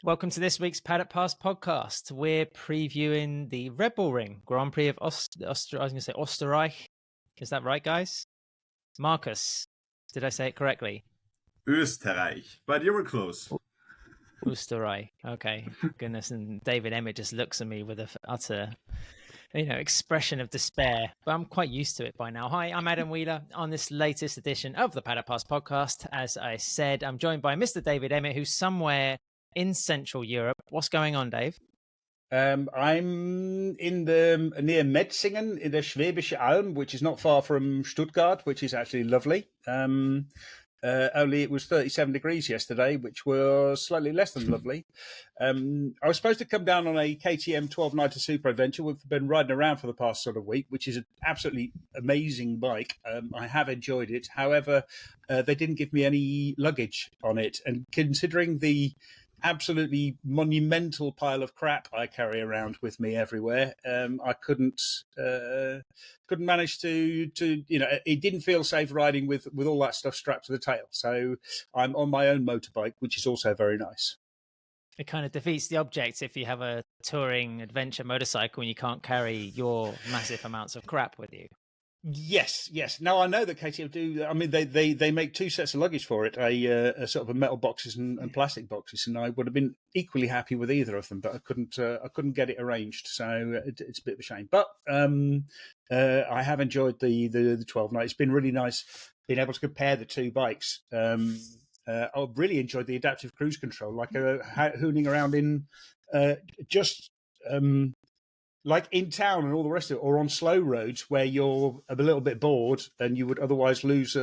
Welcome to this week's Paddock Pass podcast. We're previewing the Red Bull Ring Grand Prix of Österreich. Is that right, guys? Markus, did I say it correctly? Österreich, but you were close. Österreich. Okay, goodness. And David Emmett just looks at me with an utter, expression of despair. But I'm quite used to it by now. Hi, I'm Adam Wheeler on this latest edition of the Paddock Pass podcast. As I said, I'm joined by Mr. David Emmett, who's somewhere in Central Europe. What's going on, Dave? I'm in near Metzingen in the Schwäbische Alb, which is not far from Stuttgart, which is actually lovely. Only it was 37 degrees yesterday, which was slightly less than lovely. I was supposed to come down on a KTM 1290 Super Adventure. We've been riding around for the past sort of week, which is an absolutely amazing bike. I have enjoyed it. However, they didn't give me any luggage on it. And considering the absolutely monumental pile of crap I carry around with me everywhere, I couldn't manage to it didn't feel safe riding with all that stuff strapped to the tail. So I'm on my own motorbike, which is also very nice. It kind of defeats the object if you have a touring adventure motorcycle and you can't carry your massive amounts of crap with you. Yes. Now I know that KTM do. I mean, they make two sets of luggage for it, a sort of a metal boxes and plastic boxes, and I would have been equally happy with either of them, but I couldn't get it arranged, so it's a bit of a shame. But I have enjoyed the 12 night. It's been really nice being able to compare the two bikes. I really enjoyed the adaptive cruise control, like hooning around in just. Like in town and all the rest of it, or on slow roads where you're a little bit bored and you would otherwise lose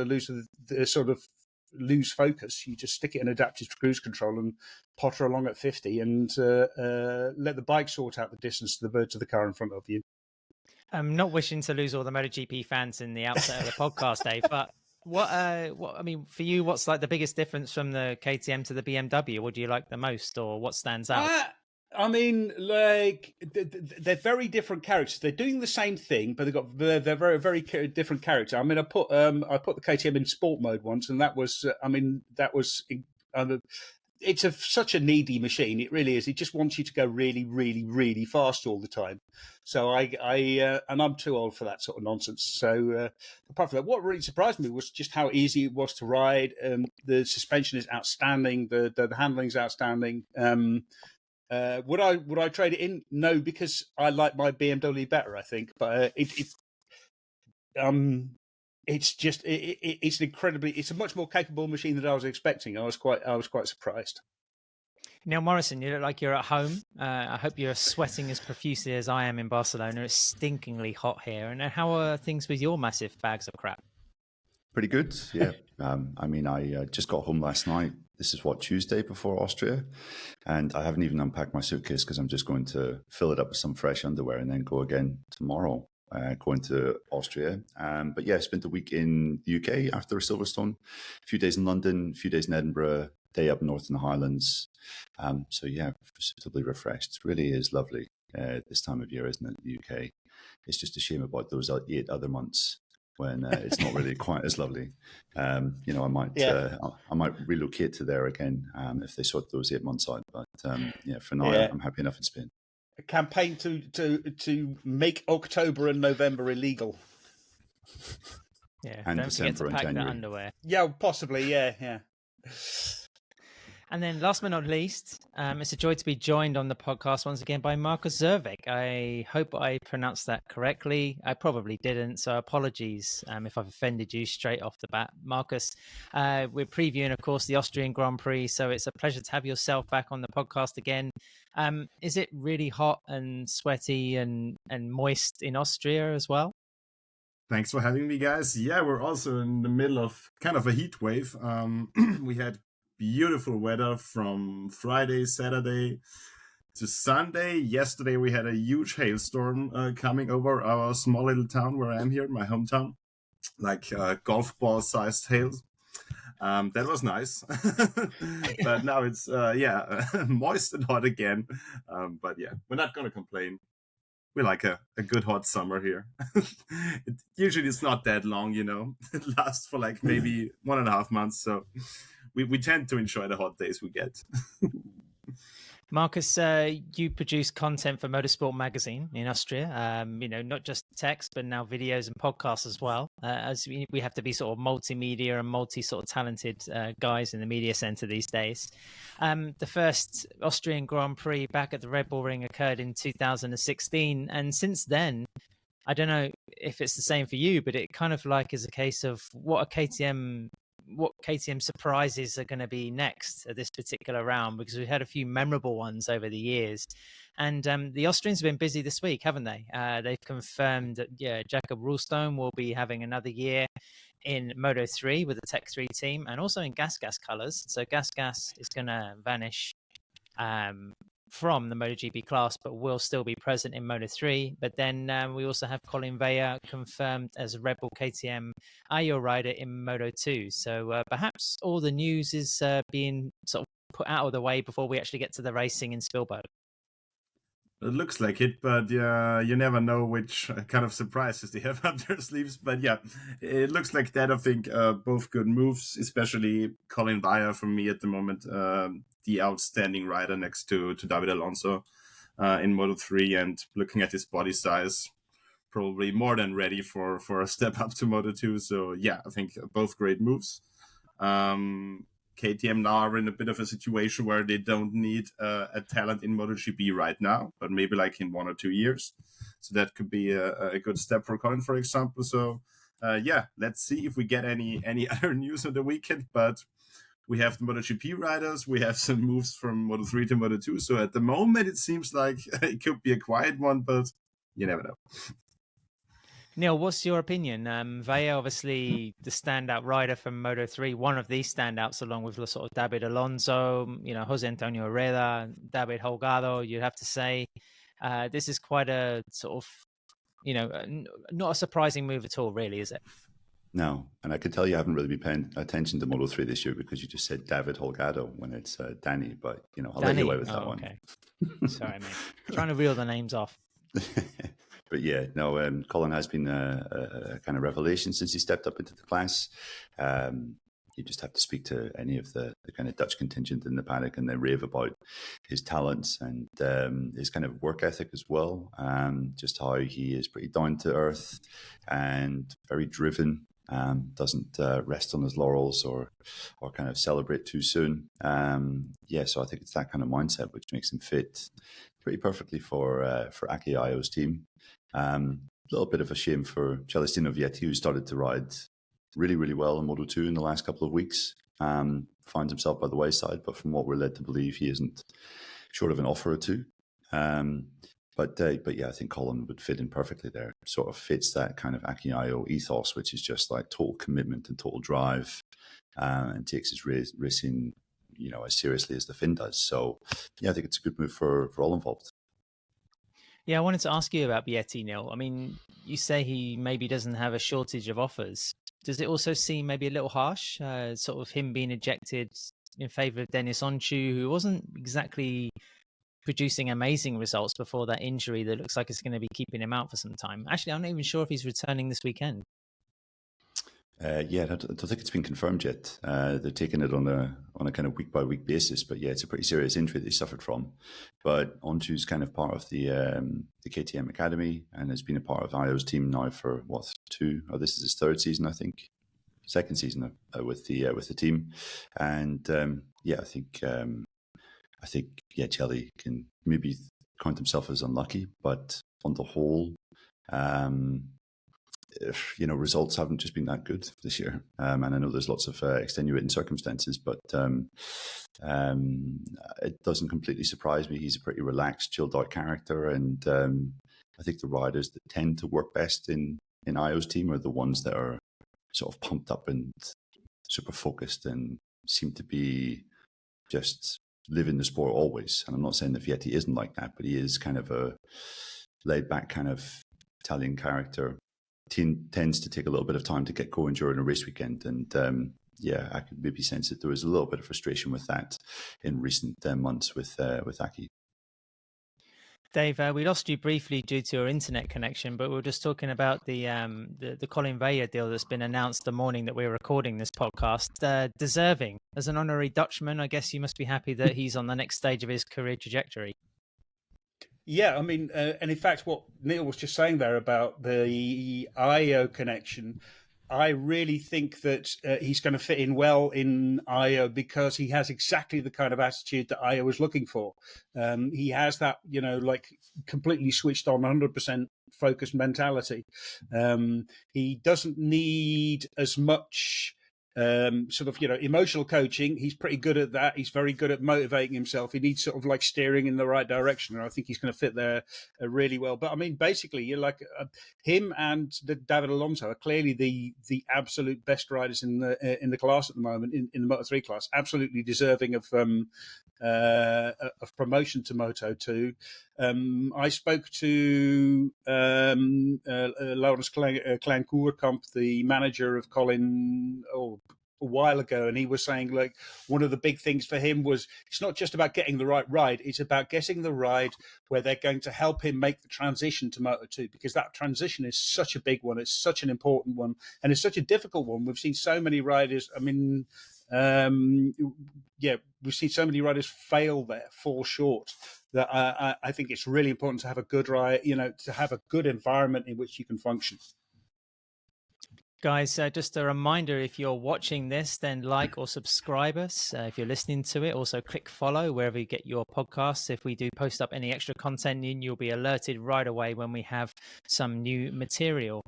focus. You just stick it in adaptive cruise control and potter along at 50 and let the bike sort out the distance to the car in front of you. I'm not wishing to lose all the MotoGP fans in the outset of the podcast, Dave, but what I mean, for you, what's like the biggest difference from the KTM to the BMW? What do you like the most, or what stands out? I mean, like they're very different characters. They're doing the same thing, but they're very, very different character. I mean, I put the KTM in sport mode once, and it's such a needy machine. It really is. It just wants you to go really, really, really fast all the time. So and I'm too old for that sort of nonsense. So apart from that, what really surprised me was just how easy it was to ride. The suspension is outstanding. The handling's outstanding. Would I trade it in? No, because I like my BMW better, I think. But it's a much more capable machine than I was expecting. I was quite surprised. Neil Morrison, you look like you're at home. I hope you're sweating as profusely as I am in Barcelona. It's stinkingly hot here. And how are things with your massive bags of crap? Pretty good, yeah. I just got home last night. This is Tuesday before Austria, and I haven't even unpacked my suitcase because I'm just going to fill it up with some fresh underwear and then go again tomorrow, going to Austria. But yeah, spent a week in the UK after Silverstone, a few days in London, a few days in Edinburgh, day up north in the Highlands. So yeah, suitably refreshed. It really is lovely this time of year, isn't it, the UK? It's just a shame about those 8 other months when it's not really quite as lovely. I might relocate to there again if they sort those 8 months out. But for now, I'm happy enough in Spain. A campaign to make October and November illegal. Yeah, and don't December forget to and pack January. that underwear. Yeah, possibly. Yeah. And then last but not least, it's a joy to be joined on the podcast once again by Markus Zörweg. I hope I pronounced that correctly. I probably didn't, so apologies if I've offended you straight off the bat. Markus, we're previewing, of course, the Austrian Grand Prix, so it's a pleasure to have yourself back on the podcast again. Is it really hot and sweaty and moist in Austria as well? Thanks for having me, guys. Yeah, we're also in the middle of kind of a heat wave. We had beautiful weather from Friday, Saturday to Sunday. Yesterday we had a huge hailstorm coming over our small little town where I am here, my hometown, like golf ball sized hail. That was nice. But now it's moist and hot again. But yeah, we're not gonna complain. We like a good hot summer here. Usually it's not that long, it lasts for like maybe 1.5 months, so we tend to enjoy the hot days we get. Markus, you produce content for Motorsport Magazine in Austria. Not just text, but now videos and podcasts as well. As we have to be sort of multimedia and sort of talented guys in the media center these days. The first Austrian Grand Prix back at the Red Bull Ring occurred in 2016, and since then, I don't know if it's the same for you, but it kind of like is a case of what KTM surprises are going to be next at this particular round, because we've had a few memorable ones over the years. And the Austrians have been busy this week, haven't they? They've confirmed that, Jakob Ruhlstone will be having another year in Moto3 with the Tech 3 team, and also in Gas colours. So Gas is going to vanish from the MotoGP class, but will still be present in Moto3. But then we also have Collin Veijer confirmed as a Red Bull KTM Ayo rider in Moto2. So perhaps all the news is being sort of put out of the way before we actually get to the racing in Spielberg. It looks like it, but you never know which kind of surprises they have up their sleeves. But yeah, it looks like that. I think both good moves, especially Collin Veijer for me at the moment, the outstanding rider next to David Alonso in Moto3, and looking at his body size, probably more than ready for a step up to Moto2. So yeah, I think both great moves. KTM now are in a bit of a situation where they don't need a talent in MotoGP right now, but maybe like in 1 or 2 years. So that could be a good step for Collin, for example. So yeah, let's see if we get any other news on the weekend. But we have the MotoGP riders. We have some moves from Moto3 to Moto2. So at the moment, it seems like it could be a quiet one, but you never know. Neil, what's your opinion? Veijer, obviously the standout rider from Moto3, one of these standouts, along with sort of David Alonso, Jose Antonio Herrera, David Holgado. You'd have to say this is quite a sort of, not a surprising move at all, really, is it? No, and I can tell you haven't really been paying attention to Moto3 this year because you just said David Holgado when it's Danny, but I'll let you away with that one. Okay. Sorry, mate. Trying to reel the names off. But yeah, no, Collin has been a kind of revelation since he stepped up into the class. You just have to speak to any of the kind of Dutch contingent in the paddock, and they rave about his talents and his kind of work ethic as well. Just how he is pretty down to earth and very driven. Doesn't rest on his laurels or kind of celebrate too soon. So I think it's that kind of mindset which makes him fit pretty perfectly for Aki Ayo's team. A little bit of a shame for Celestino Vietti, who started to ride really, really well in Moto2 in the last couple of weeks. Finds himself by the wayside, but from what we're led to believe, he isn't short of an offer or two. But yeah, I think Collin would fit in perfectly there. Sort of fits that kind of Aki Ayo ethos, which is just like total commitment and total drive, and takes his racing, as seriously as the Finn does. So yeah, I think it's a good move for all involved. Yeah, I wanted to ask you about Vietti, Neil. I mean, you say he maybe doesn't have a shortage of offers. Does it also seem maybe a little harsh, sort of him being ejected in favour of Dennis Onchu, who wasn't exactly producing amazing results before that injury that looks like it's going to be keeping him out for some time? Actually, I'm not even sure if he's returning this weekend. I don't think it's been confirmed yet. They're taking it on a kind of week by week basis, but yeah, it's a pretty serious injury they suffered from. But Onchu's kind of part of the KTM Academy and has been a part of Ayo's team now for this is his third season, I think, second season with the team, and I think Celli can maybe count himself as unlucky, but on the whole, results haven't just been that good this year. And I know there's lots of extenuating circumstances, but it doesn't completely surprise me. He's a pretty relaxed, chilled out character. And I think the riders that tend to work best in Ayo's team are the ones that are sort of pumped up and super focused and seem to be just living the sport always. And I'm not saying that Vietti isn't like that, but he is kind of a laid back kind of Italian character. Tends to take a little bit of time to get going during a race weekend, and I could maybe sense that there was a little bit of frustration with that in recent months with Aki. Dave, we lost you briefly due to your internet connection, but we were just talking about the Collin Veijer deal that's been announced the morning that we're recording this podcast. Deserving. As an honorary Dutchman, I guess you must be happy that he's on the next stage of his career trajectory. Yeah, I mean, and in fact, what Neil was just saying there about the IO connection, I really think that he's going to fit in well in IO because he has exactly the kind of attitude that IO was looking for. He has that, like completely switched on, 100% focused mentality. He doesn't need as much emotional coaching. He's pretty good at that. He's very good at motivating himself. He needs sort of like steering in the right direction, and I think he's going to fit there really well. But I mean, basically, you're like him and David Alonso are clearly the absolute best riders in the class at the moment, in the Moto3 class. Absolutely deserving of promotion to Moto2. I spoke to Laurens Klein-Koerkamp, the manager of Collin, a while ago, and he was saying like one of the big things for him was it's not just about getting the right ride, it's about getting the ride where they're going to help him make the transition to Moto2, because that transition is such a big one, it's such an important one, and it's such a difficult one. We've seen so many riders, we've seen so many riders fail there, fall short, that I think it's really important to have a good ride, to have a good environment in which you can function. Guys, just a reminder, if you're watching this, then like or subscribe us. If you're listening to it, also click follow wherever you get your podcasts. If we do post up any extra content, you'll be alerted right away when we have some new material.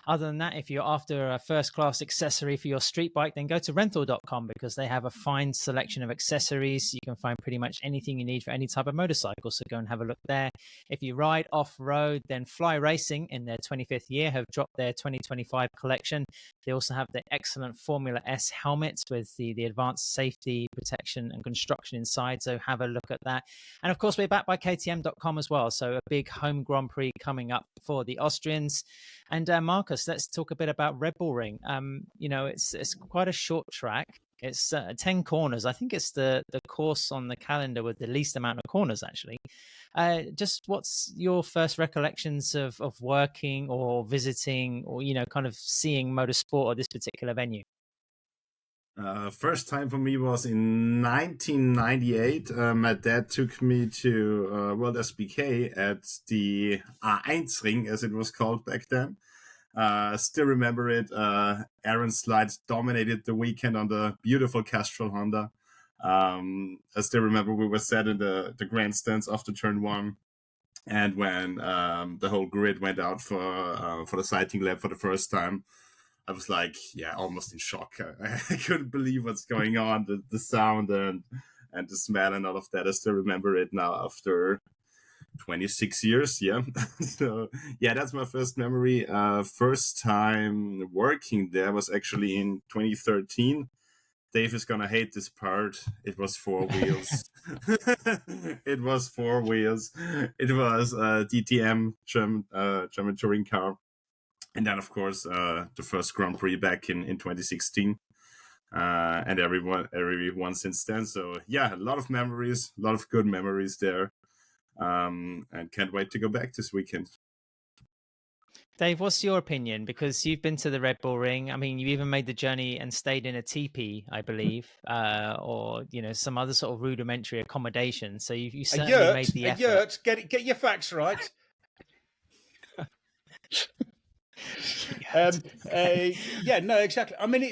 Other than that, if you're after a first-class accessory for your street bike, then go to rental.com because they have a fine selection of accessories. You can find pretty much anything you need for any type of motorcycle, so go and have a look there. If you ride off-road, then Fly Racing in their 25th year have dropped their 2025 collection. They also have the excellent Formula S helmets with the advanced safety, protection and construction inside, so have a look at that. And of course, we're backed by KTM.com as well, so a big home Grand Prix coming up for the Austrians. And Markus, let's talk a bit about Red Bull Ring. It's quite a short track. It's 10 corners. I think it's the course on the calendar with the least amount of corners, actually. Just what's your first recollections of working or visiting or, kind of seeing motorsport or this particular venue? First time for me was in 1998. My dad took me to World SBK at the A1 Ring, as it was called back then. Still remember it. Aaron Slide dominated the weekend on the beautiful Castrol Honda. I still remember we were sat in the grandstands after turn one, and when the whole grid went out for the sighting lap for the first time, I was like, almost in shock. I couldn't believe what's going on, the sound and the smell and all of that. I still remember it now after 26 years. So that's my first memory. First time working there was actually in 2013. Dave is gonna hate this part. It was 4 wheels. It was 4 wheels. It was a DTM German touring car. And then, of course, the first Grand Prix back in 2016, and everyone since then. So, a lot of memories, a lot of good memories there, and can't wait to go back this weekend. Dave, what's your opinion? Because you've been to the Red Bull Ring. I mean, you even made the journey and stayed in a teepee, I believe, or some other sort of rudimentary accommodation. So you certainly made the effort. Yurt. Get your facts right. No, exactly. I mean,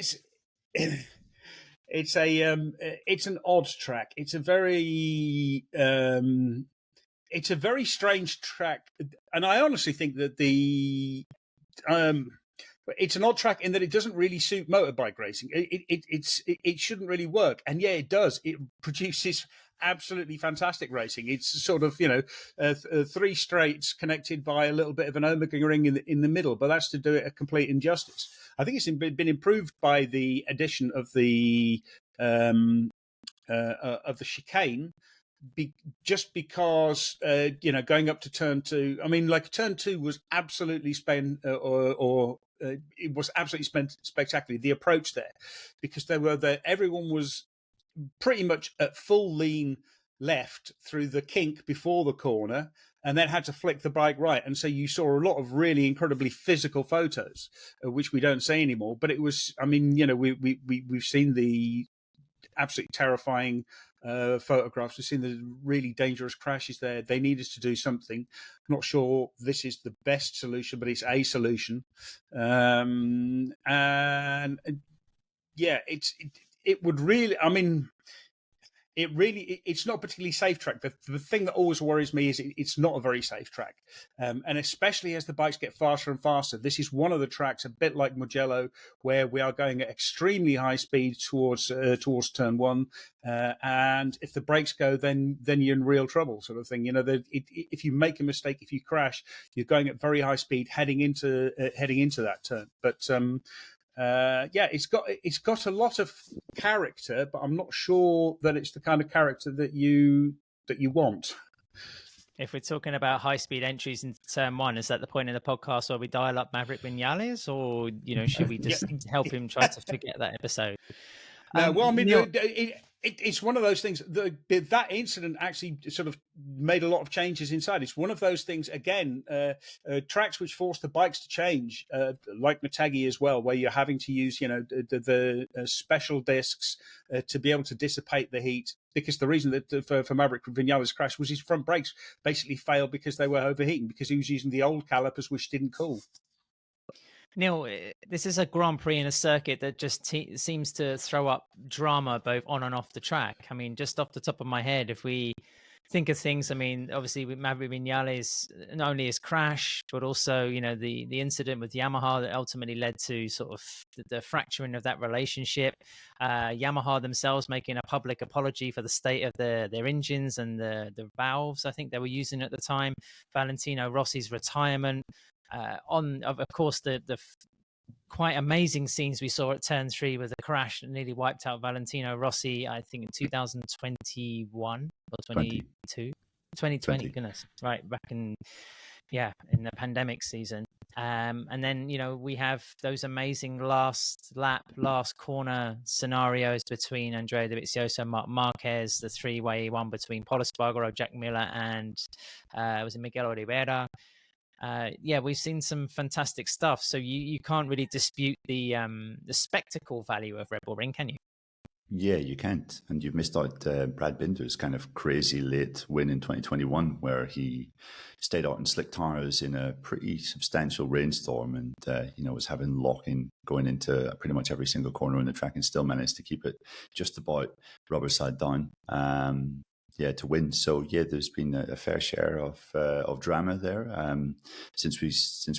it's an odd track. It's a very strange track, and I honestly think that it's an odd track in that it doesn't really suit motorbike racing. It shouldn't really work, and it does. It produces absolutely fantastic racing. It's sort of 3 straights connected by a little bit of an omega ring in the middle, but that's to do it a complete injustice. I think it's been improved by the addition of the chicane. Just because going up to turn 2, I mean, like turn 2 was absolutely it was absolutely spectacular, the approach there, because everyone was pretty much at full lean left through the kink before the corner, and then had to flick the bike right. And so you saw a lot of really incredibly physical photos, which we don't see anymore. But it was, I mean, we've seen the absolutely terrifying photographs. We've seen the really dangerous crashes there. They needed to do something. I'm not sure this is the best solution, but it's a solution. And yeah, it would really, I mean, it's not a particularly safe track. The thing that always worries me is it's not a very safe track. And especially as the bikes get faster and faster, this is one of the tracks, a bit like Mugello, where we are going at extremely high speed towards turn one. And if the brakes go, then you're in real trouble, sort of thing. If you make a mistake, if you crash, you're going at very high speed heading into that turn. But it's got a lot of character, but I'm not sure that it's the kind of character that you want. If we're talking about high-speed entries into turn one, is that the point in the podcast where we dial up Maverick Vinales, or should we just help him try to forget that episode? No, well, I mean, it's one of those things. That incident actually sort of made a lot of changes inside. It's one of those things, again, tracks which force the bikes to change, like Matagi as well, where you're having to use, the special discs to be able to dissipate the heat. Because the reason that for Maverick Vinales' crash was his front brakes basically failed because they were overheating, because he was using the old calipers which didn't cool. Neil, this is a Grand Prix in a circuit that just seems to throw up drama both on and off the track. I mean, just off the top of my head, if we think of things, I mean, obviously with Maverick Vinales, not only his crash, but also, the incident with Yamaha that ultimately led to sort of the fracturing of that relationship. Yamaha themselves making a public apology for the state of their engines and the valves I think they were using at the time. Valentino Rossi's retirement. Of course, the quite amazing scenes we saw at turn 3 with the crash that nearly wiped out Valentino Rossi, I think in 2021 or 2022, 2020. Goodness, right, back in the pandemic season. And then, we have those amazing last lap, last corner scenarios between Andrea Dovizioso and Marc Marquez, the three-way one between Pol Espargaro, Jack Miller, and was it Miguel Oliveira? We've seen some fantastic stuff. So you can't really dispute the spectacle value of Red Bull Ring, can you? Yeah, you can't. And you've missed out Brad Binder's kind of crazy late win in 2021, where he stayed out in slick tires in a pretty substantial rainstorm and, was having lock-in going into pretty much every single corner in the track and still managed to keep it just about rubber side down. To win. So there's been a fair share of drama there since we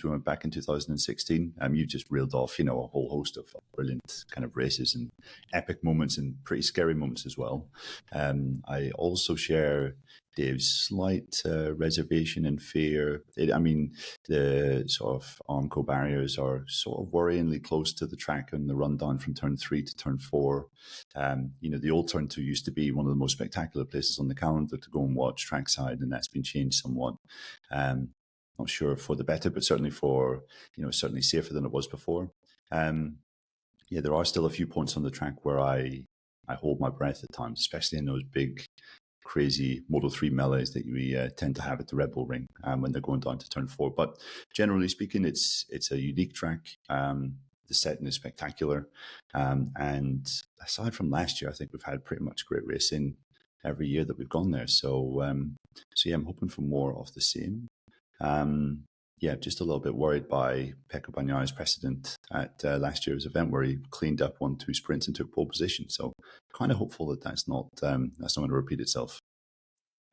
went back in 2016. You just reeled off, a whole host of brilliant kind of races and epic moments and pretty scary moments as well. I also share Dave's slight reservation and fear. The sort of Armco barriers are sort of worryingly close to the track on the run down from turn 3 to turn 4. The old turn 2 used to be one of the most spectacular places on the calendar to go and watch trackside, and that's been changed somewhat. Not sure for the better, but certainly for, certainly safer than it was before. There are still a few points on the track where I hold my breath at times, especially in those big, crazy Moto 3 melees that we tend to have at the Red Bull Ring when they're going down to turn 4. But generally speaking, it's a unique track. The setting is spectacular. And aside from last year, I think we've had pretty much great racing every year that we've gone there. So I'm hoping for more of the same. Just a little bit worried by Pecco Bagnaio's precedent at last year's event where he cleaned up 1-2 sprints and took pole position. So kind of hopeful that that's not going to repeat itself.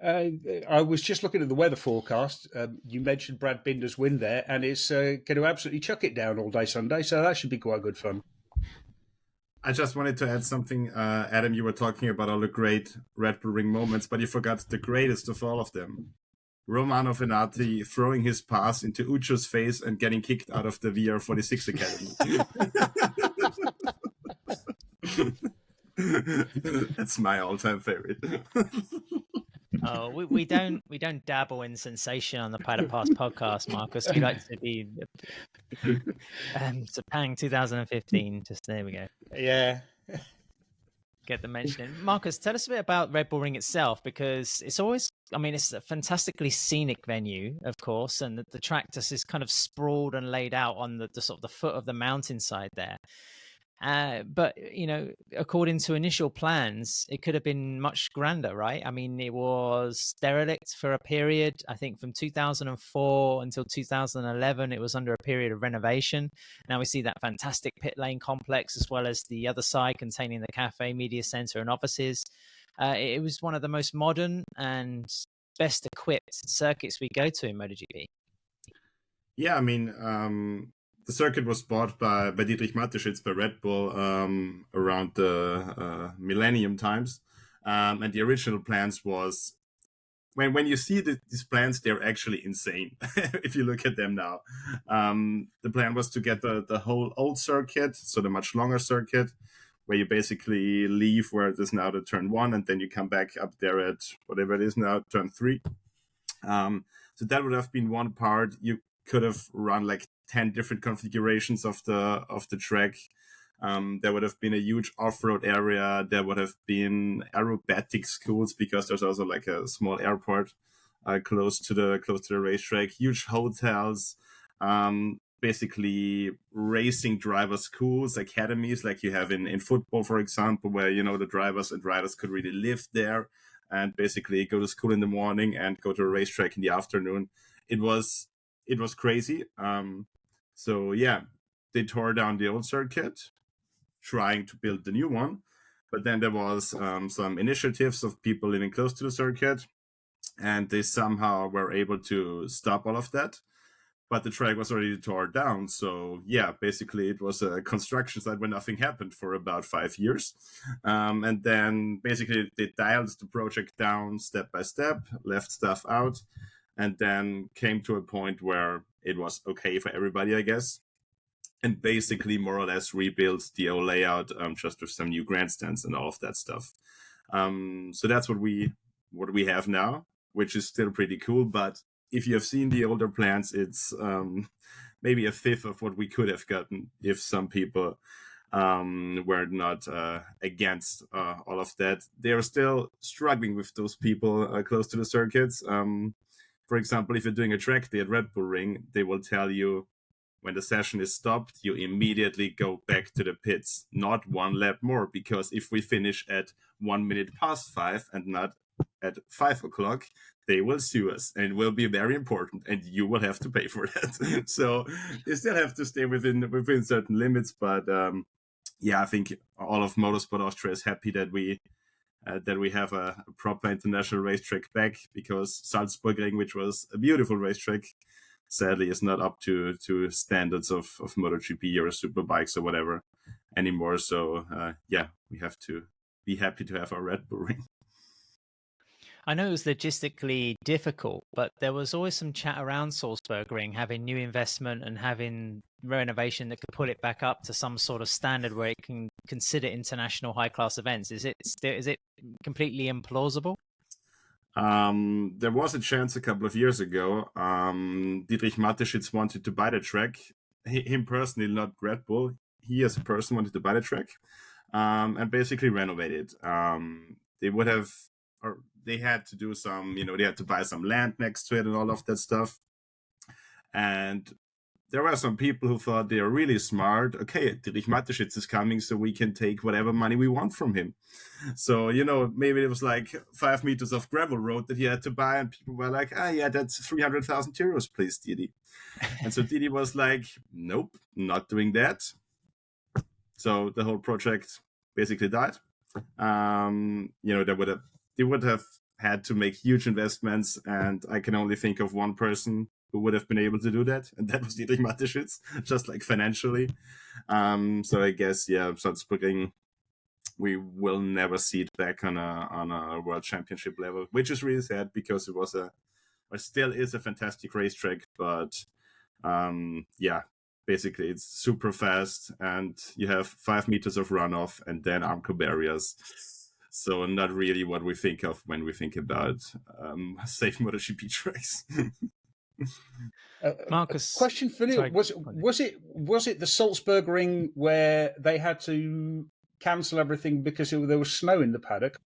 I was just looking at the weather forecast. You mentioned Brad Binder's win there, and it's going to absolutely chuck it down all day Sunday. So that should be quite good fun. I just wanted to add something. Adam, you were talking about all the great Red Bull Ring moments, but you forgot the greatest of all of them. Romano Fenati throwing his pass into Ucho's face and getting kicked out of the VR46 Academy. That's my all-time favorite. Oh, we don't dabble in sensation on the Paddock Pass podcast, Markus. We like to be Sepang 2015. Just there we go. Yeah. get the mention. Markus, tell us a bit about Red Bull Ring itself, because it's always, I mean, it's a fantastically scenic venue, of course, and the track just is kind of sprawled and laid out on the sort of the foot of the mountainside there. But, you know, according to initial plans, it could have been much grander, right? I mean, it was derelict for a period, I think from 2004 until 2011, it was under a period of renovation. Now we see that fantastic pit lane complex, as well as the other side containing the cafe, media center, and offices. It was one of the most modern and best equipped circuits we go to in MotoGP. Yeah, I mean, the circuit was bought by Dietrich Mateschitz, by Red Bull, around the millennium times. And the original plans was, when you see these plans, they're actually insane if you look at them now. The plan was to get the whole old circuit, so the much longer circuit, where you basically leave where it is now the turn 1, and then you come back up there at whatever it is now, turn 3. So that would have been one part. You could have run like 10 different configurations of the track. There would have been a huge off-road area. There would have been aerobatic schools, because there's also like a small airport close to the racetrack. Huge hotels, basically racing driver schools, academies, like you have in football, for example, where, you know, the drivers and riders could really live there and basically go to school in the morning and go to a racetrack in the afternoon. It was crazy. So yeah, they tore down the old circuit, trying to build the new one. But then there was some initiatives of people living close to the circuit, and they somehow were able to stop all of that. But the track was already torn down. So yeah, basically it was a construction site where nothing happened for about 5 years. And then basically they dialed the project down step by step, left stuff out, and then came to a point where it was okay for everybody, I guess. And basically more or less rebuilt the old layout, just with some new grandstands and all of that stuff. So that's what we have now, which is still pretty cool. But if you have seen the older plans, it's maybe a fifth of what we could have gotten if some people were not against all of that. They are still struggling with those people close to the circuits. For example, if you're doing a track day at Red Bull Ring, they will tell you when the session is stopped, you immediately go back to the pits, not one lap more, because if we finish at 1 minute past 5 and not at 5 o'clock, they will sue us, and it will be very important, and you will have to pay for that. So they still have to stay within certain limits. But yeah, I think all of Motorsport Austria is happy that we have a proper international racetrack back, because Salzburgring, which was a beautiful racetrack, sadly is not up to standards of MotoGP or Superbikes or whatever anymore. So yeah, we have to be happy to have our Red Bull Ring. I know it was logistically difficult, but there was always some chat around Salzburgring having new investment and having renovation that could pull it back up to some sort of standard where it can consider international high-class events. Is it completely implausible? There was a chance a couple of years ago. Dietrich Mateschitz wanted to buy the track. Him personally, not Red Bull. He as a person wanted to buy the track and basically renovate it. They had to do some, they had to buy some land next to it and all of that stuff. And there were some people who thought they are really smart. Okay, Dietrich Mateschitz is coming, so we can take whatever money we want from him. So, maybe it was like 5 meters of gravel road that he had to buy, and people were like, yeah, that's 300,000 euros, please, Didi. And so Didi was like, nope, not doing that. So the whole project basically died. They would have had to make huge investments, and I can only think of one person who would have been able to do that, and that was Dietrich Mateschitz, just like financially. So I guess, yeah, Salzburgring, we will never see it back on a world championship level, which is really sad, because it was still is a fantastic racetrack, but yeah, basically it's super fast, and you have 5 meters of runoff and then Armco barriers. So not really what we think of when we think about safe MotoGP tracks. Markus, question for you: was it the Salzburgring where they had to cancel everything because there was snow in the paddock,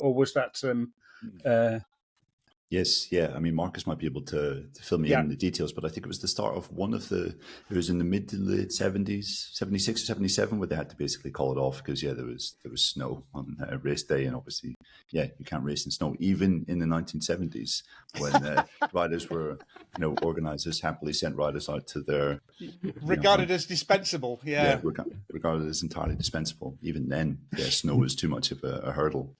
or was that? Yes, yeah. I mean, Markus might be able to fill me in on the details, but I think it was the start of it was in the mid to late 70s, 76 or 77, where they had to basically call it off because, there was snow on race day. And obviously, you can't race in snow, even in the 1970s when riders were, organisers happily sent riders out to their... Regarded as dispensable, Yeah, regarded as entirely dispensable. Even then, snow was too much of a hurdle.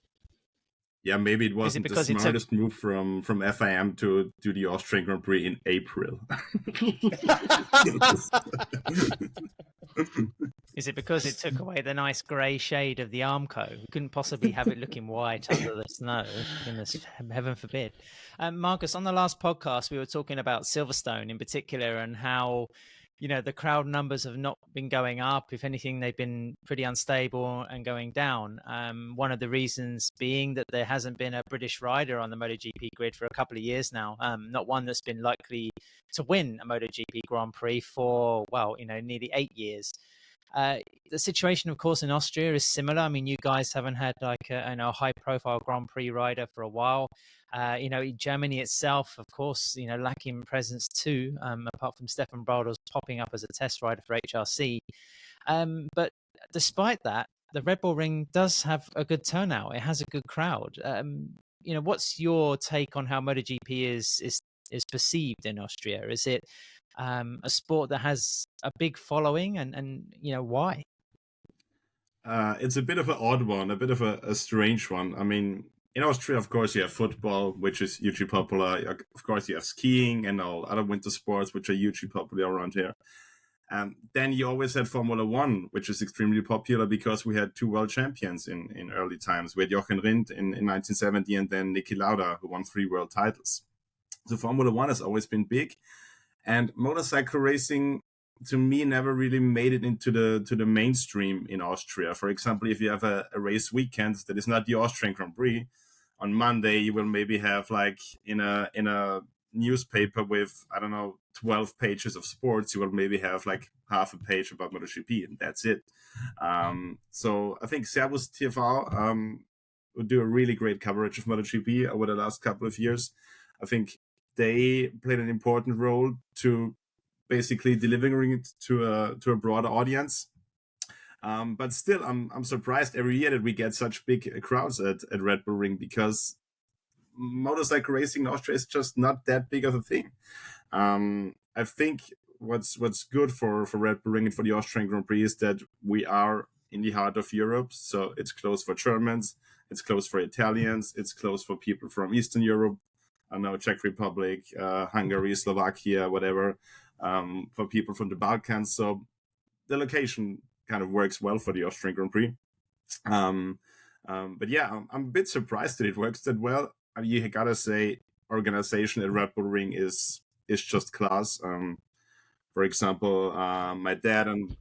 Yeah, maybe it wasn't the smartest move from FIM to do the Austrian Grand Prix in April. Is it because it took away the nice grey shade of the Armco? We couldn't possibly have it looking white under the snow. Goodness, heaven forbid. Markus, on the last podcast, we were talking about Silverstone in particular and how, the crowd numbers have not been going up. If anything, they've been pretty unstable and going down. One of the reasons being that there hasn't been a British rider on the MotoGP grid for a couple of years now. Not one that's been likely to win a MotoGP Grand Prix for, nearly 8 years. The situation, of course, in Austria is similar. I mean, you guys haven't had like a high-profile Grand Prix rider for a while. Germany itself, of course, lacking presence too, apart from Stefan Bradl's popping up as a test rider for HRC. But despite that, the Red Bull Ring does have a good turnout. It has a good crowd. What's your take on how MotoGP is perceived in Austria? Is it a sport that has a big following, and why? It's a bit of an odd one, a bit of a strange one. I mean, in Austria, of course, you have football, which is hugely popular. Of course, you have skiing and all other winter sports, which are hugely popular around here. Then you always had Formula One, which is extremely popular because we had 2 world champions in early times. We had Jochen Rindt in 1970 and then Niki Lauda, who won 3 world titles. So Formula One has always been big. And motorcycle racing, to me, never really made it into the mainstream in Austria. For example, if you have a race weekend that is not the Austrian Grand Prix, on Monday you will maybe have like in a newspaper with 12 pages of sports, you will maybe have like half a page about MotoGP, and that's it. So I think Servus TV would do a really great coverage of MotoGP over the last couple of years. I think they played an important role to basically delivering it to a broader audience. But still, I'm surprised every year that we get such big crowds at Red Bull Ring, because motorcycle racing in Austria is just not that big of a thing. I think what's good for Red Bull Ring and for the Austrian Grand Prix is that we are in the heart of Europe, so it's close for Germans, it's close for Italians, it's close for people from Eastern Europe, Czech Republic, Hungary, Slovakia, whatever, for people from the Balkans. So the location kind of works well for the Austrian Grand Prix. But yeah, I'm a bit surprised that it works that well. I mean, you gotta say, organization at Red Bull Ring is just class. For example, my dad and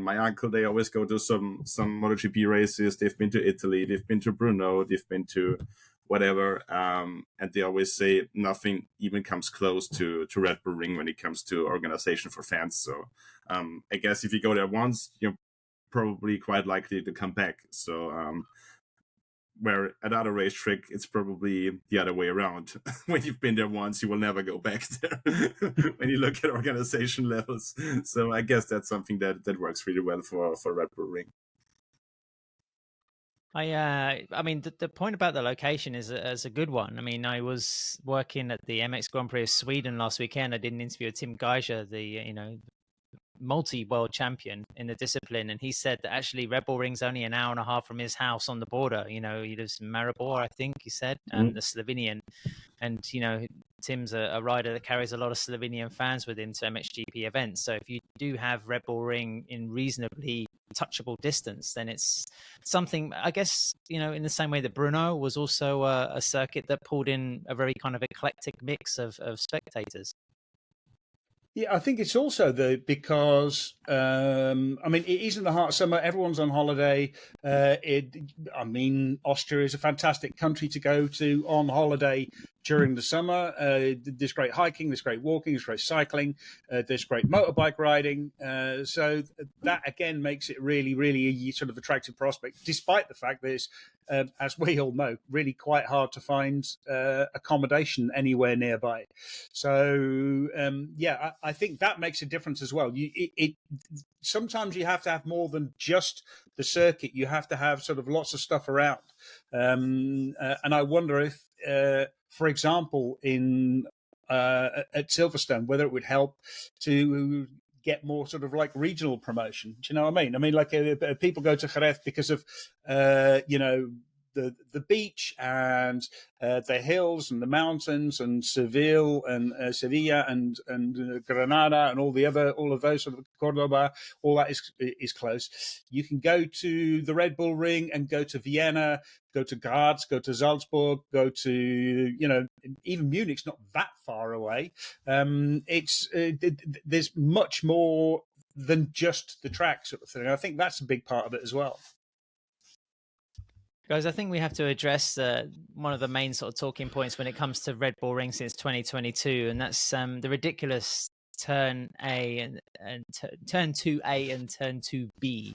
my uncle, they always go to some MotoGP races. They've been to Italy, they've been to Brno, they've been to whatever, and they always say nothing even comes close to Red Bull Ring when it comes to organization for fans. So I guess if you go there once, you're probably quite likely to come back. So where at other racetrack, it's probably the other way around. When you've been there once, you will never go back there when you look at organization levels. So I guess that's something that works really well for Red Bull Ring. I mean, the point about the location is a good one. I mean, I was working at the MX Grand Prix of Sweden last weekend. I did an interview with Tim Geiger, the multi-world champion in the discipline, and he said that actually Red Bull Ring's only an hour and a half from his house on the border. He lives in Maribor, I think he said, the Slovenian. And Tim's a rider that carries a lot of Slovenian fans with him to MXGP events. So if you do have Red Bull Ring in reasonably touchable distance, then it's something, I guess, in the same way that Brno was also a circuit that pulled in a very kind of eclectic mix of spectators. Yeah, I think it's also because it is in the heart of summer. Everyone's on holiday. Austria is a fantastic country to go to on holiday during the summer. There's great hiking, there's great walking, there's great cycling, there's great motorbike riding. So that again makes it really, really a sort of attractive prospect, despite the fact that it's, as we all know, really quite hard to find accommodation anywhere nearby. So I think that makes a difference as well. Sometimes you have to have more than just the circuit. You have to have sort of lots of stuff around. And I wonder if, for example, at Silverstone, whether it would help to get more sort of like regional promotion. Do you know what I mean? I mean, like people go to Jerez because of, the beach and the hills and the mountains and Seville and Sevilla and Granada and all of those sort of Cordoba, all that is close. You can go to the Red Bull Ring and go to Vienna, go to Graz, go to Salzburg, go to even Munich's not that far away. There's much more than just the track sort of thing. I think that's a big part of it as well. Guys, I think we have to address one of the main sort of talking points when it comes to Red Bull Ring since 2022, and that's the ridiculous turn A and turn 2A and turn 2B.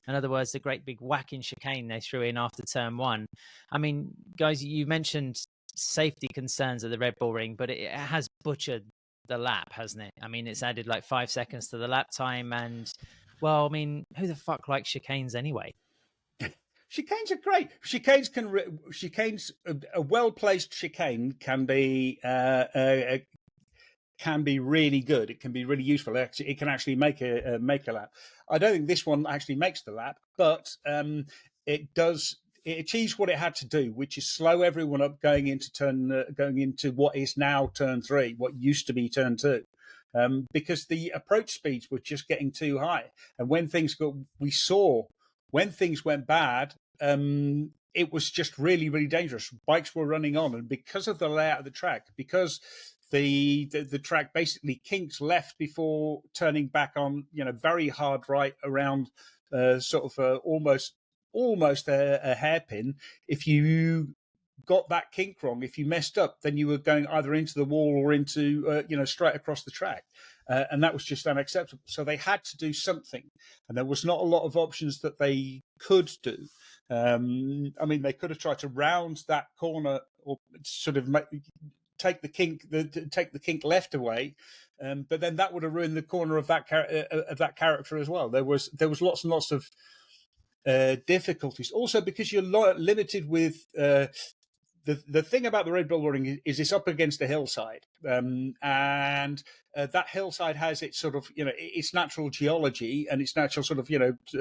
In other words, the great big whacking chicane they threw in after turn 1. I mean, guys, you mentioned safety concerns at the Red Bull Ring, but it has butchered the lap, hasn't it? I mean, it's added like 5 seconds to the lap time, and well, I mean, who the fuck likes chicanes anyway? Chicanes are great. Chicanes, a well-placed chicane can be really good. It can be really useful. It can actually make a lap. I don't think this one actually makes the lap, but it does. It achieves what it had to do, which is slow everyone up going into what is now turn 3, what used to be turn 2. Because the approach speeds were just getting too high, and when things went bad, it was just really, really dangerous. Bikes were running on, and because of the layout of the track, because the track basically kinks left before turning back on, very hard right around almost a hairpin. If you got that kink wrong, if you messed up, then you were going either into the wall or into straight across the track. And that was just unacceptable. So they had to do something, and there was not a lot of options that they could do. I mean, they could have tried to round that corner or sort of take the kink left away, but then that would have ruined the corner of that character as well. There was lots and lots of difficulties. Also, because you're limited with. The thing about the Red Bull Ring is it's up against a hillside, and that hillside has its sort of its natural geology and its natural sort of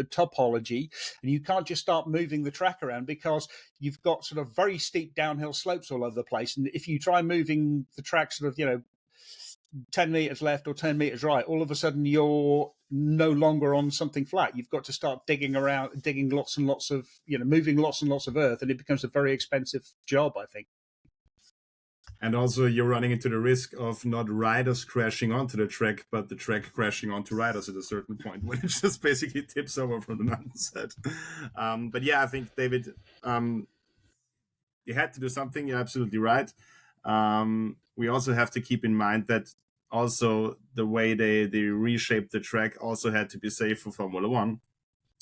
topology, and you can't just start moving the track around because you've got sort of very steep downhill slopes all over the place, and if you try moving the track sort of 10 meters left or 10 meters right, all of a sudden you're no longer on something flat. You've got to start digging lots and lots of, moving lots and lots of earth, and it becomes a very expensive job, I think. And also you're running into the risk of not riders crashing onto the track, but the track crashing onto riders at a certain point when it just basically tips over from the mountainside. But yeah, I think, David, you had to do something. You're absolutely right. We also have to keep in mind that also the way they reshaped the track also had to be safe for Formula One,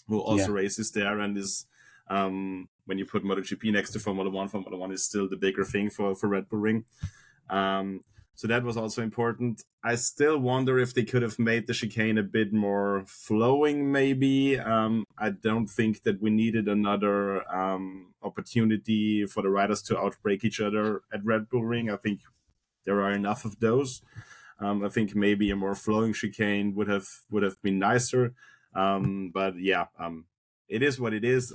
who also races there, and is when you put MotoGP next to Formula One is still the bigger thing for Red Bull Ring. So that was also important. I still wonder if they could have made the chicane a bit more flowing, maybe. I don't think that we needed another opportunity for the riders to outbrake each other at Red Bull Ring. I think there are enough of those. I think maybe a more flowing chicane would have been nicer. But yeah, it is what it is.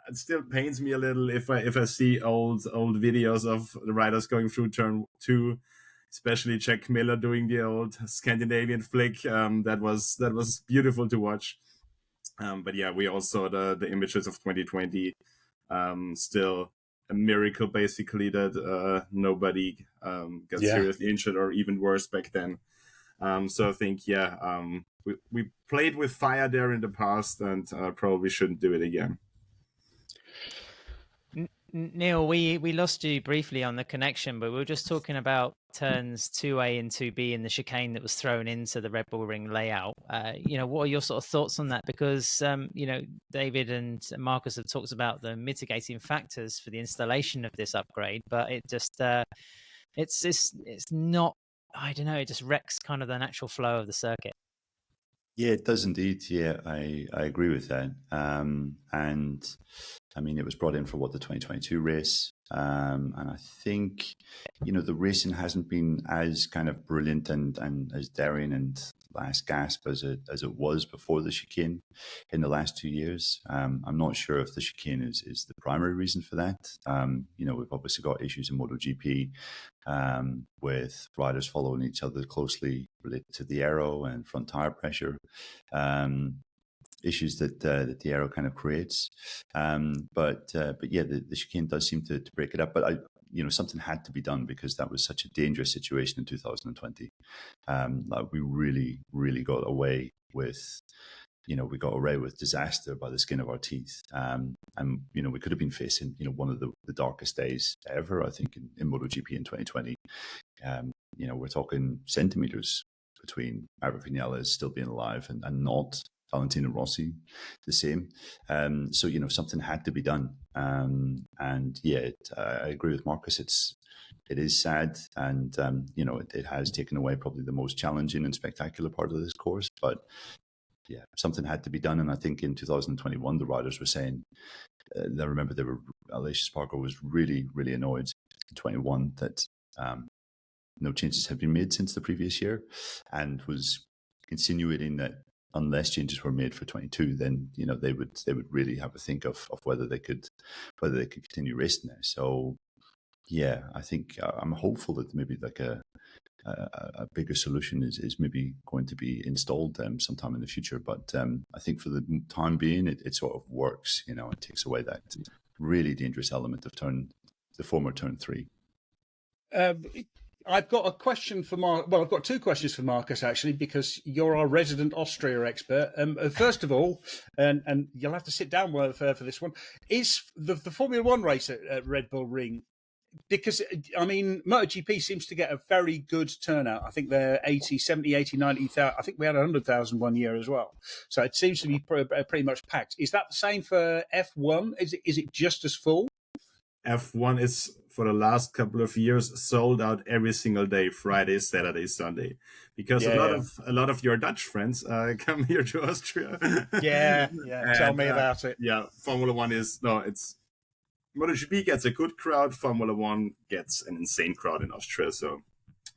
It still pains me a little if I see old videos of the riders going through turn 2, especially Jack Miller doing the old Scandinavian flick. That was beautiful to watch. But yeah, we all saw the images of 2020. Still a miracle, basically, that nobody got seriously injured or even worse back then. So I think, we played with fire there in the past, and probably shouldn't do it again. Neil, we lost you briefly on the connection, but we were just talking about turns 2A and 2B in the chicane that was thrown into the Red Bull Ring layout. What are your sort of thoughts on that? Because, David and Markus have talked about the mitigating factors for the installation of this upgrade, but it just, it's not, I don't know, it just wrecks kind of the natural flow of the circuit. Yeah, it does indeed. Yeah, I agree with that. And I mean, it was brought in for the 2022 race. And I think, the racing hasn't been as kind of brilliant and as daring and last gasp as it was before the chicane in the last 2 years. I'm not sure if the chicane is the primary reason for that. We've obviously got issues in MotoGP with riders following each other closely related to the aero and front tire pressure. Issues that the aero kind of creates, but yeah, the chicane does seem to break it up. But something had to be done because that was such a dangerous situation in 2020. Like we really got away with, we got away with disaster by the skin of our teeth. And we could have been facing one of the darkest days ever, I think, in MotoGP in 2020. We're talking centimeters between Maverick Vinales still being alive and not. Valentino Rossi, the same. So, something had to be done. And yeah, I agree with Markus. It is sad. And, it has taken away probably the most challenging and spectacular part of this course. But yeah, something had to be done. And I think in 2021, the riders were saying, I remember Aleix Espargaro was really, really annoyed in 21 that no changes have been made since the previous year, and was insinuating that unless changes were made for 22, then they would really have a think of whether they could continue racing there. So yeah, I think I'm hopeful that maybe like a bigger solution is maybe going to be installed sometime in the future. But I think for the time being, it sort of works. It takes away that really dangerous element of the former turn 3. I've got a question for Mark. Well, I've got two questions for Markus, actually, because you're our resident Austria expert. First of all, and you'll have to sit down for this one, is the Formula One race at Red Bull Ring. Because, I mean, MotoGP seems to get a very good turnout. I think they're 70, 80, 90,000. I think we had 100,000 one year as well. So it seems to be pretty much packed. Is that the same for F1? Is it just as full? F1 is, for the last couple of years, sold out every single day, Friday, Saturday, Sunday, because a lot of your Dutch friends come here to Austria. Yeah. Tell me about it. Yeah, Formula One it's MotoGP gets a good crowd. Formula One gets an insane crowd in Austria. So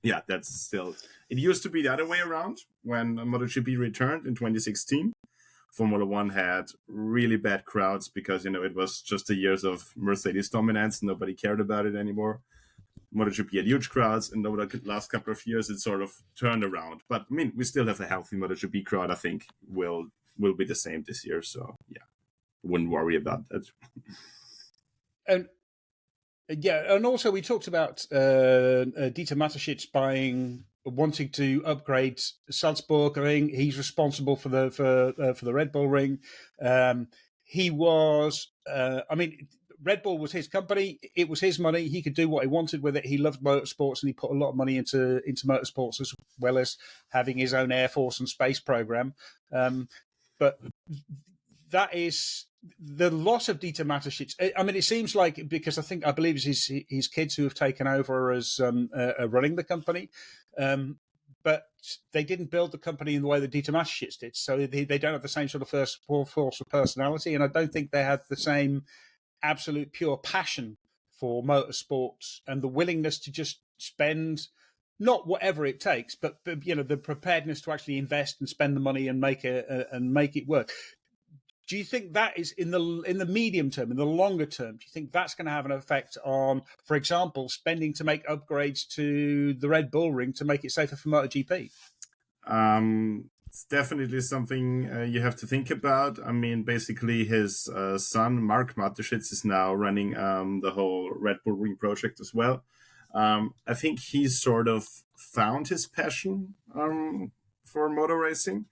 yeah, that's still. It used to be the other way around when MotoGP returned in 2016. Formula One had really bad crowds because, it was just the years of Mercedes dominance. Nobody cared about it anymore. MotoGP had huge crowds, and over the last couple of years, it sort of turned around. But, I mean, we still have a healthy MotoGP crowd. I think will be the same this year. So, yeah, wouldn't worry about that. And also we talked about Dieter Mateschitz wanting to upgrade Salzburg Ring. He's responsible for the Red Bull Ring. He was, Red Bull was his company. It was his money. He could do what he wanted with it. He loved motorsports, and he put a lot of money into motorsports, as well as having his own Air Force and space program. But that is the loss of Dieter Mateschitz. I mean, it seems like, because I believe it's his kids who have taken over as running the company. But they didn't build the company in the way that Dieter Mateschitz did. So they don't have the same sort of first force of personality. And I don't think they have the same absolute pure passion for motorsports and the willingness to just spend not whatever it takes, but the preparedness to actually invest and spend the money and make it work. Do you think that is in the medium term, in the longer term? Do you think that's going to have an effect on, for example, spending to make upgrades to the Red Bull Ring to make it safer for MotoGP? It's definitely something you have to think about. I mean, basically, his son, Mark Mateschitz, is now running the whole Red Bull Ring project as well. I think he's sort of found his passion for motor racing.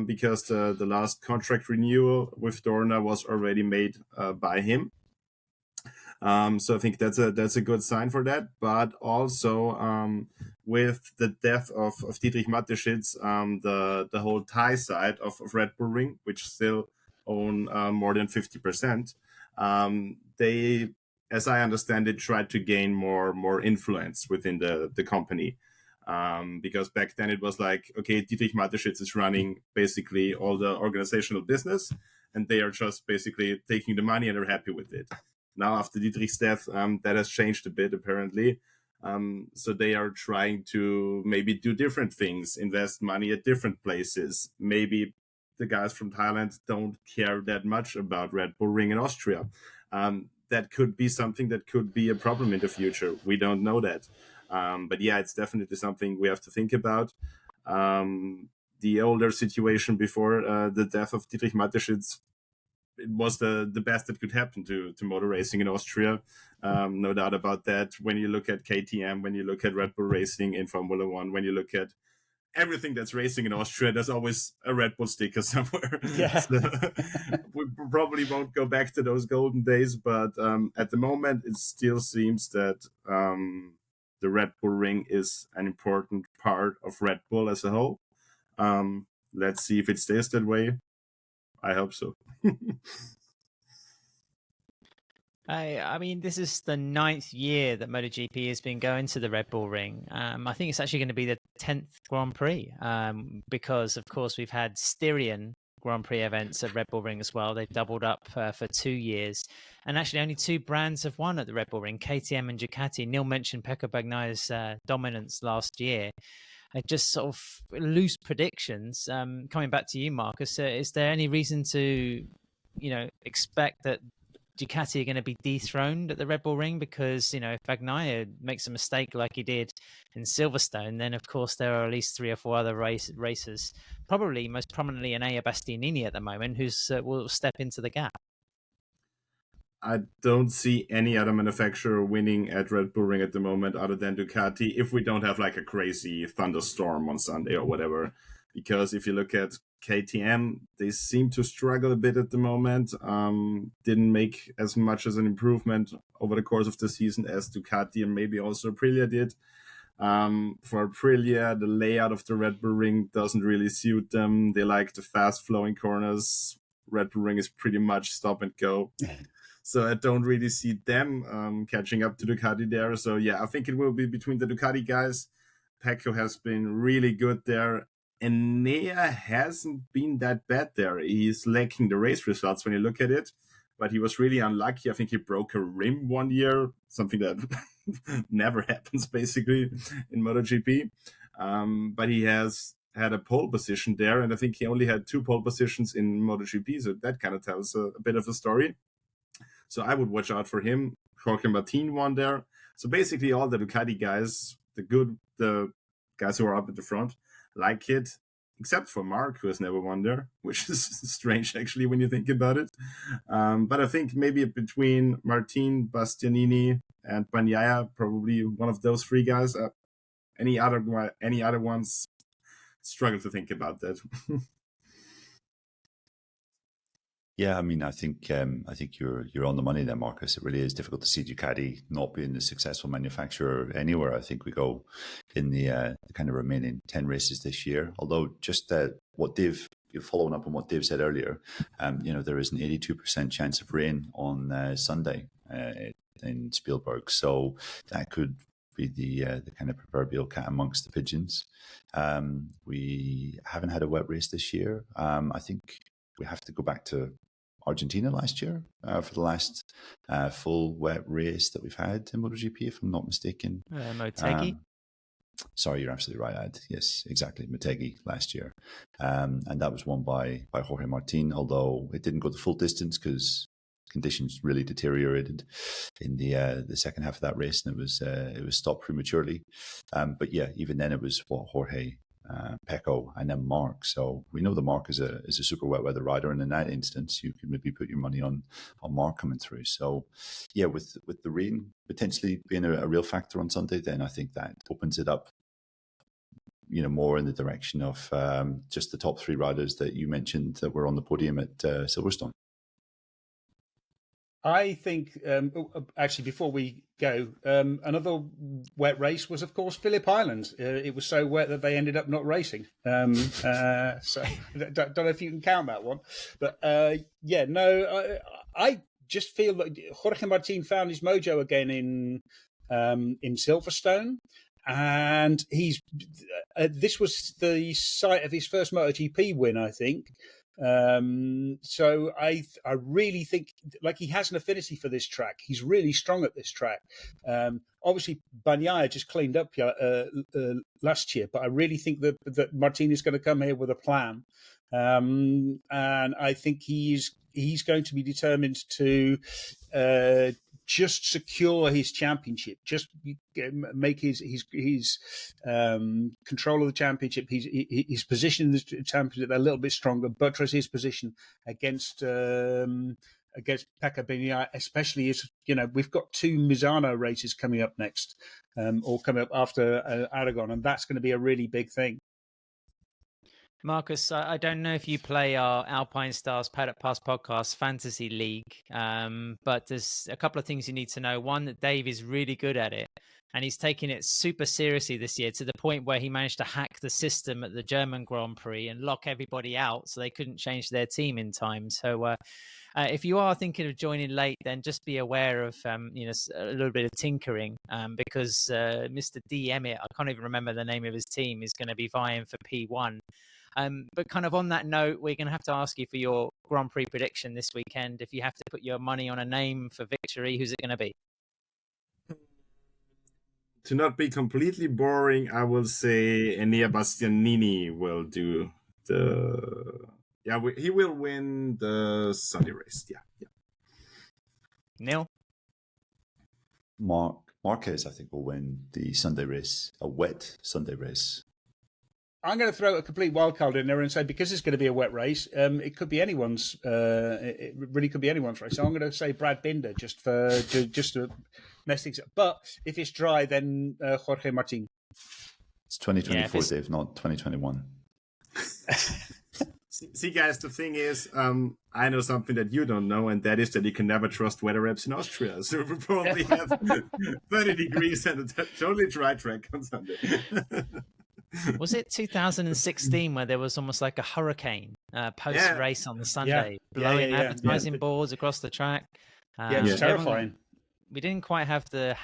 Because the last contract renewal with Dorna was already made by him. So I think that's a good sign for that. But also with the death of Dietrich Mateschitz, the whole Thai side of Red Bull Ring, which still own more than 50%, they, as I understand it, tried to gain more influence within the company. Because back then it was like, okay, Dietrich Mateschitz is running basically all the organizational business, and they are just basically taking the money and are happy with it. Now, after Dietrich's death, that has changed a bit, apparently. So they are trying to maybe do different things, invest money at different places. Maybe the guys from Thailand don't care that much about Red Bull Ring in Austria. That could be something that could be a problem in the future. We don't know that. But yeah, it's definitely something we have to think about. The older situation before the death of Dietrich Mateschitz, it was the best that could happen to motor racing in Austria. No doubt about that. When you look at KTM, when you look at Red Bull Racing in Formula One, when you look at everything that's racing in Austria, there's always a Red Bull sticker somewhere. Yeah. So we probably won't go back to those golden days, but at the moment, it still seems that the Red Bull Ring is an important part of Red Bull as a whole. Let's see if it stays that way. I hope so. I mean, this is the 9th year that MotoGP has been going to the Red Bull Ring. I think it's actually going to be the 10th Grand Prix because, of course, we've had Styrian Grand Prix events at Red Bull Ring as well. They've doubled up for 2 years. And actually, only 2 brands have won at the Red Bull Ring, KTM and Ducati. Neil mentioned Pecco Bagnaia's dominance last year. Just sort of loose predictions. Coming back to you, Markus, is there any reason to, expect that Ducati are going to be dethroned at the Red Bull Ring? Because, if Bagnaia makes a mistake like he did in Silverstone, then of course there are at least 3 or 4 other racers, probably most prominently Enea Bastianini at the moment, who's will step into the gap. I don't see any other manufacturer winning at Red Bull Ring at the moment other than Ducati, if we don't have like a crazy thunderstorm on Sunday or whatever. Because if you look at KTM, they seem to struggle a bit at the moment. Didn't make as much as an improvement over the course of the season as Ducati and maybe also Aprilia did. For Aprilia, the layout of the Red Bull Ring doesn't really suit them. They like the fast flowing corners. Red Bull Ring is pretty much stop and go. So I don't really see them catching up to Ducati there. So yeah, I think it will be between the Ducati guys. Pecco has been really good there. Enea hasn't been that bad there. He's lacking the race results when you look at it, but he was really unlucky. I think he broke a rim one year, something that never happens basically in MotoGP. But he has had a pole position there, and I think he only had 2 pole positions in MotoGP, so that kind of tells a bit of a story. So I would watch out for him. Jorge Martin won there. So basically all the Ducati guys, the guys who are up at the front, like it, except for Mark, who has never won there, which is strange actually when you think about it. But I think maybe between Martin, Bastianini, and Bagnaia, probably one of those 3 guys. Any other ones, struggle to think about that. Yeah, I mean, I think you're on the money there, Markus. It really is difficult to see Ducati not being the successful manufacturer anywhere. I think we go in the kind of remaining 10 races this year. Although just what Dave, following up on what Dave said earlier, there is an 82% chance of rain on Sunday in Spielberg, so that could be the kind of proverbial cat amongst the pigeons. We haven't had a wet race this year. I think we have to go back to Argentina last year for the last full wet race that we've had in MotoGP, if I'm not mistaken. Motegi? Sorry, you're absolutely right, Ad. Yes, exactly. Motegi last year. And that was won by Jorge Martin, although it didn't go the full distance because conditions really deteriorated in the second half of that race, and it was stopped prematurely. But yeah, even then it was Jorge, Pecco, and then Mark. So we know that Mark is a super wet weather rider, and in that instance, you could maybe put your money on Mark coming through. So yeah, with the rain potentially being a real factor on Sunday, then I think that opens it up, more in the direction of just the top 3 riders that you mentioned that were on the podium at Silverstone. I think, actually, before we go, another wet race was, of course, Phillip Island. It was so wet that they ended up not racing. So don't know if you can count that one. But I just feel that Jorge Martin found his mojo again in Silverstone. And this was the site of his first MotoGP win, I think. So I really think like he has an affinity for this track. He's really strong at this track. Obviously, Bagnaia just cleaned up last year, but I really think that Martin is going to come here with a plan, and I think he's going to be determined to just secure his championship, just make his control of the championship, his position in the championship a little bit stronger, buttress his position against Pecco Bagnaia, especially as we've got 2 Misano races coming up next, or coming up after Aragon, and that's going to be a really big thing. Markus, I don't know if you play our Alpine Stars Paddock Pass podcast fantasy league, but there's a couple of things you need to know. One, that Dave is really good at it, and he's taking it super seriously this year to the point where he managed to hack the system at the German Grand Prix and lock everybody out so they couldn't change their team in time. So if you are thinking of joining late, then just be aware of a little bit of tinkering, because Mr. D. Emmett, I can't even remember the name of his team, is going to be vying for P1. But kind of on that note, we're going to have to ask you for your Grand Prix prediction this weekend. If you have to put your money on a name for victory, who's it going to be? To not be completely boring, I will say Enea Bastianini will do he will win the Sunday race. Yeah. Neil? Marquez, I think, will win the Sunday race, a wet Sunday race. I'm going to throw a complete wild card in there and say, because it's going to be a wet race, it could be anyone's. It really could be anyone's race. So I'm going to say Brad Binder just to mess things up. But if it's dry, then Jorge Martin. It's 2024, Dave, not 2021. See, guys, the thing is, I know something that you don't know, and that is that you can never trust weather apps in Austria. So we probably have 30 degrees and a totally dry track on Sunday. Was it 2016 where there was almost like a hurricane post-race on the Sunday, blowing advertising boards across the track? It's terrifying. We didn't quite have the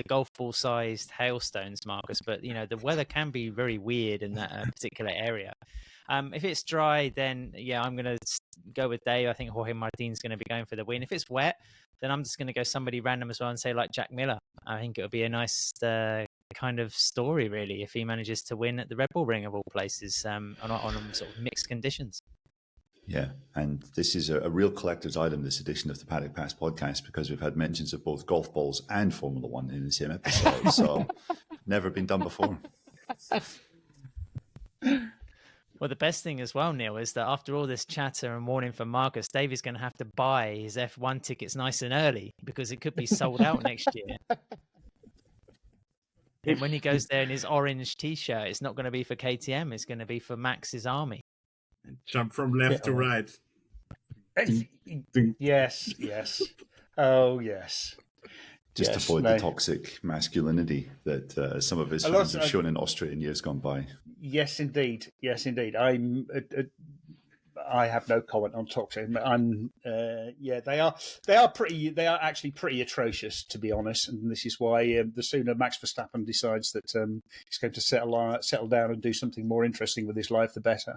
golf ball-sized hailstones, Marcus, but the weather can be very weird in that particular area. If it's dry, then I'm going to go with Dave. I think Jorge Martin's going to be going for the win. If it's wet, then I'm just going to go somebody random as well and say like Jack Miller. I think it would be a nice kind of story, really, if he manages to win at the Red Bull Ring of all places, on sort of mixed conditions. Yeah, and this is a real collector's item, this edition of the Paddock Pass podcast, because we've had mentions of both golf balls and Formula One in the same episode, so never been done before. Well, the best thing as well, Neil, is that after all this chatter and warning from Marcus, Dave is going to have to buy his F1 tickets nice and early because it could be sold out next year. And when he goes there in his orange T-shirt, it's not going to be for KTM. It's going to be for Max's army. And jump from left to right. Yes. Oh, yes. Just avoid the toxic masculinity that some of his fans have shown in Austria in years gone by. Yes, indeed. I have no comment on toxic. They are actually pretty atrocious, to be honest. And this is why the sooner Max Verstappen decides that he's going to settle down and do something more interesting with his life, the better.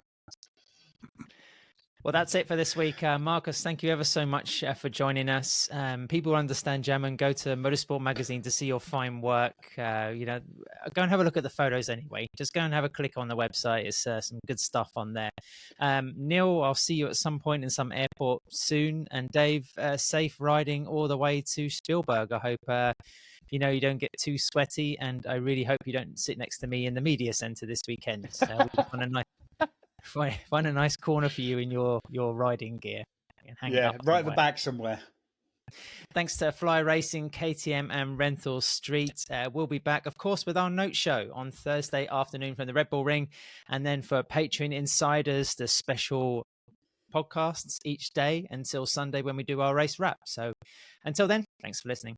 Well, that's it for this week. Markus, thank you ever so much for joining us. People who understand German, go to Motorsport Magazine to see your fine work. Go and have a look at the photos anyway. Just go and have a click on the website. It's some good stuff on there. Neil, I'll see you at some point in some airport soon. And Dave, safe riding all the way to Spielberg. I hope you don't get too sweaty. And I really hope you don't sit next to me in the media center this weekend. Find a nice corner for you in your riding gear. Right at the back somewhere. Thanks to Fly Racing, KTM and Renthal Street. We'll be back, of course, with our note show on Thursday afternoon from the Red Bull Ring. And then for Patreon Insiders, the special podcasts each day until Sunday when we do our race wrap. So until then, thanks for listening.